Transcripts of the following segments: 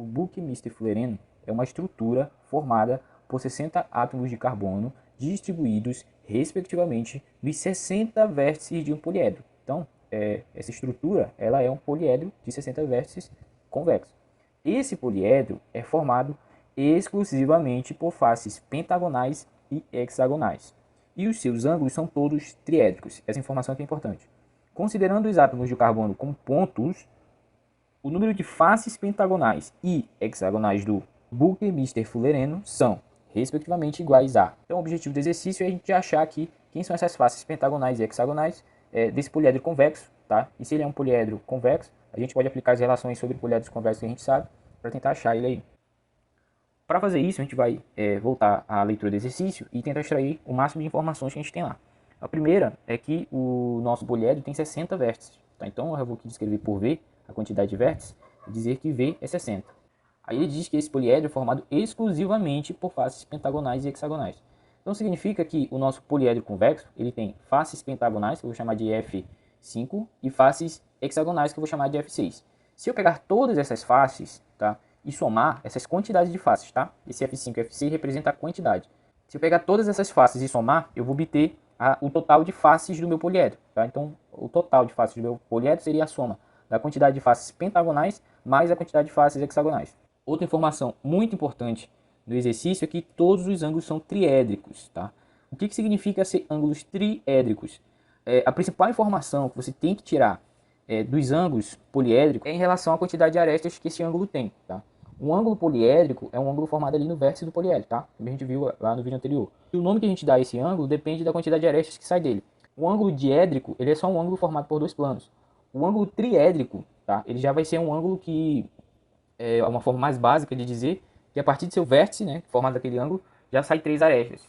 O Buckminster Fullereno é uma estrutura formada por 60 átomos de carbono distribuídos, respectivamente, nos 60 vértices de um poliedro. Então, essa estrutura ela é um poliedro de 60 vértices convexo. Esse poliedro é formado exclusivamente por faces pentagonais e hexagonais. E os seus ângulos são todos triédricos. Essa informação aqui é importante. Considerando os átomos de carbono como pontos, o número de faces pentagonais e hexagonais do Buckminster Fullereno são, respectivamente, iguais a. Então, o objetivo do exercício é a gente achar aqui quem são essas faces pentagonais e hexagonais desse poliedro convexo, tá? E se ele é um poliedro convexo, a gente pode aplicar as relações sobre poliedros convexos que a gente sabe para tentar achar ele aí. Para fazer isso, a gente vai voltar à leitura do exercício e tentar extrair o máximo de informações que a gente tem lá. A primeira é que o nosso poliedro tem 60 vértices, tá? Então, eu vou aqui descrever por V a quantidade de vértices e dizer que V é 60. Aí ele diz que esse poliedro é formado exclusivamente por faces pentagonais e hexagonais. Então significa que o nosso poliedro convexo ele tem faces pentagonais, que eu vou chamar de F5, e faces hexagonais, que eu vou chamar de F6. Se eu pegar todas essas faces, tá, e somar essas quantidades de faces, tá? Esse F5 e F6 representa a quantidade. Se eu pegar todas essas faces e somar, eu vou obter o total de faces do meu poliedro, tá? Então, o total de faces do meu poliedro seria a soma da quantidade de faces pentagonais mais a quantidade de faces hexagonais. Outra informação muito importante do exercício é que todos os ângulos são triédricos, tá? O que significa ser ângulos triédricos? A principal informação que você tem que tirar dos ângulos poliédricos é em relação à quantidade de arestas que esse ângulo tem, tá? Um ângulo poliédrico é um ângulo formado ali no vértice do poliedro, tá? Como a gente viu lá no vídeo anterior. E o nome que a gente dá a esse ângulo depende da quantidade de arestas que sai dele. O ângulo diédrico, ele é só um ângulo formado por dois planos. O ângulo triédrico, tá? Ele já vai ser um ângulo que é uma forma mais básica de dizer que a partir do seu vértice, né, formado daquele ângulo, já sai 3 arestas.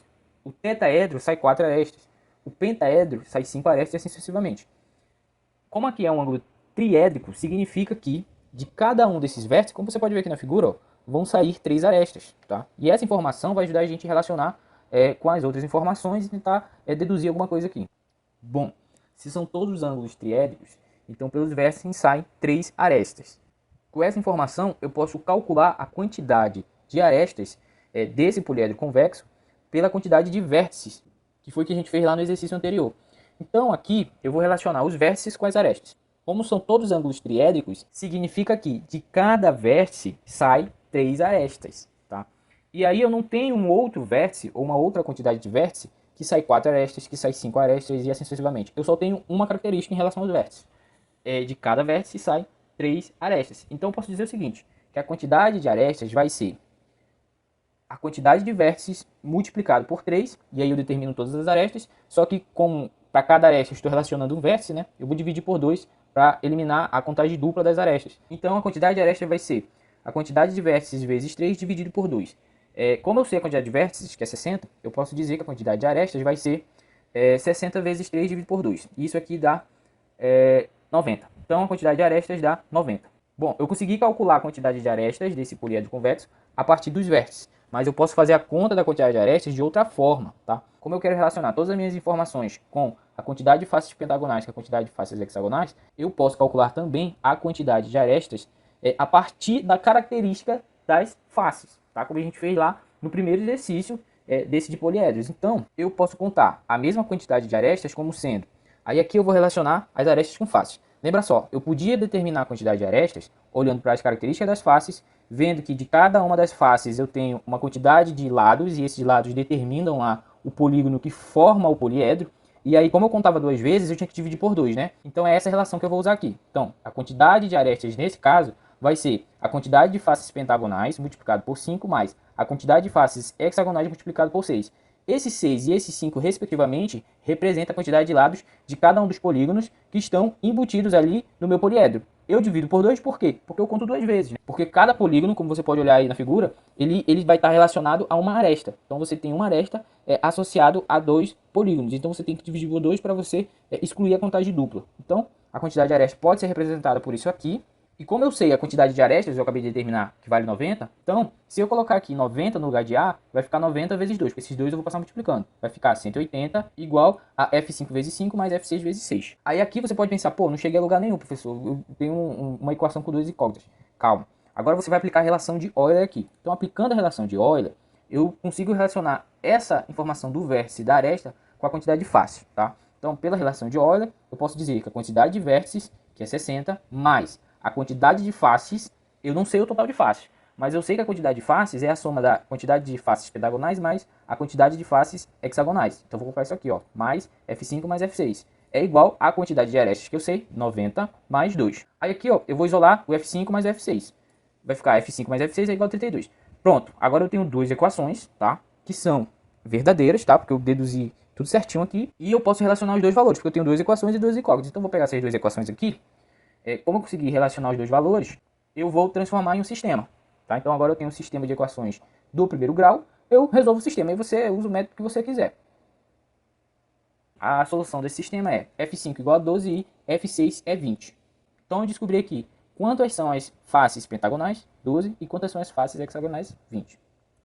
O tetaedro sai 4 arestas. O pentaedro sai 5 arestas e assim sucessivamente. Como aqui é um ângulo triédrico, significa que de cada um desses vértices, como você pode ver aqui na figura, ó, vão sair 3 arestas, tá? E essa informação vai ajudar a gente a relacionar com as outras informações e tentar deduzir alguma coisa aqui. Bom, se são todos os ângulos triédricos, então pelos vértices saem 3 arestas. Com essa informação, eu posso calcular a quantidade de arestas desse poliedro convexo pela quantidade de vértices, que foi o que a gente fez lá no exercício anterior. Então aqui eu vou relacionar os vértices com as arestas. Como são todos ângulos triédricos, significa que de cada vértice sai 3 arestas, tá? E aí eu não tenho um outro vértice ou uma outra quantidade de vértice que sai 4 arestas, que sai 5 arestas e assim sucessivamente. Eu só tenho uma característica em relação aos vértices. De cada vértice sai 3 arestas. Então eu posso dizer o seguinte, que a quantidade de arestas vai ser a quantidade de vértices multiplicado por 3, e aí eu determino todas as arestas, só que como para cada aresta eu estou relacionando um vértice, né, eu vou dividir por 2 para eliminar a contagem dupla das arestas. Então a quantidade de arestas vai ser a quantidade de vértices vezes 3 dividido por 2. Como eu sei a quantidade de vértices, que é 60, eu posso dizer que a quantidade de arestas vai ser 60 vezes 3 dividido por 2. Isso aqui dá 90. Então a quantidade de arestas dá 90. Bom, eu consegui calcular a quantidade de arestas desse poliedro convexo a partir dos vértices, mas eu posso fazer a conta da quantidade de arestas de outra forma, tá? Como eu quero relacionar todas as minhas informações com a quantidade de faces pentagonais com a quantidade de faces hexagonais, eu posso calcular também a quantidade de arestas a partir da característica das faces, tá? Como a gente fez lá no primeiro exercício desse de poliedros. Então, eu posso contar a mesma quantidade de arestas como sendo... Aí aqui eu vou relacionar as arestas com faces. Lembra só, eu podia determinar a quantidade de arestas olhando para as características das faces, vendo que de cada uma das faces eu tenho uma quantidade de lados, e esses lados determinam lá o polígono que forma o poliedro. E aí, como eu contava 2 vezes, eu tinha que dividir por 2, né? Então é essa relação que eu vou usar aqui. Então, a quantidade de arestas nesse caso vai ser a quantidade de faces pentagonais multiplicado por 5 mais a quantidade de faces hexagonais multiplicado por 6. Esse 6 e esse 5, respectivamente, representa a quantidade de lados de cada um dos polígonos que estão embutidos ali no meu poliedro. Eu divido por 2, por quê? Porque eu conto 2 vezes, né? Porque cada polígono, como você pode olhar aí na figura, ele vai estar relacionado a uma aresta. Então você tem uma aresta associado a 2 polígonos. Então você tem que dividir por 2 para você excluir a contagem dupla. Então a quantidade de aresta pode ser representada por isso aqui. E como eu sei a quantidade de arestas, eu acabei de determinar que vale 90, então, se eu colocar aqui 90 no lugar de A, vai ficar 90 vezes 2, porque esses dois eu vou passar multiplicando. Vai ficar 180 igual a F5 vezes 5 mais F6 vezes 6. Aí aqui você pode pensar, pô, não cheguei a lugar nenhum, professor, eu tenho uma equação com 2 incógnitas. Calma. Agora você vai aplicar a relação de Euler aqui. Então, aplicando a relação de Euler, eu consigo relacionar essa informação do vértice da aresta com a quantidade de faces, tá? Então, pela relação de Euler, eu posso dizer que a quantidade de vértices, que é 60, mais a quantidade de faces, eu não sei o total de faces, mas eu sei que a quantidade de faces é a soma da quantidade de faces pentagonais mais a quantidade de faces hexagonais. Então, vou colocar isso aqui, ó, mais F5 mais F6. É igual à quantidade de arestas que eu sei, 90 mais 2. Aí aqui, ó, eu vou isolar o F5 mais o F6. Vai ficar F5 mais F6 é igual a 32. Pronto, agora eu tenho duas equações, tá? Que são verdadeiras, tá? Porque eu deduzi tudo certinho aqui. E eu posso relacionar os dois valores, porque eu tenho duas equações e duas incógnitas. Então, eu vou pegar essas duas equações aqui. Como eu conseguir relacionar os dois valores, eu vou transformar em um sistema, tá? Então, agora eu tenho um sistema de equações do primeiro grau. Eu resolvo o sistema e você usa o método que você quiser. A solução desse sistema é F5 igual a 12 e F6 é 20. Então, eu descobri aqui quantas são as faces pentagonais, 12, e quantas são as faces hexagonais, 20.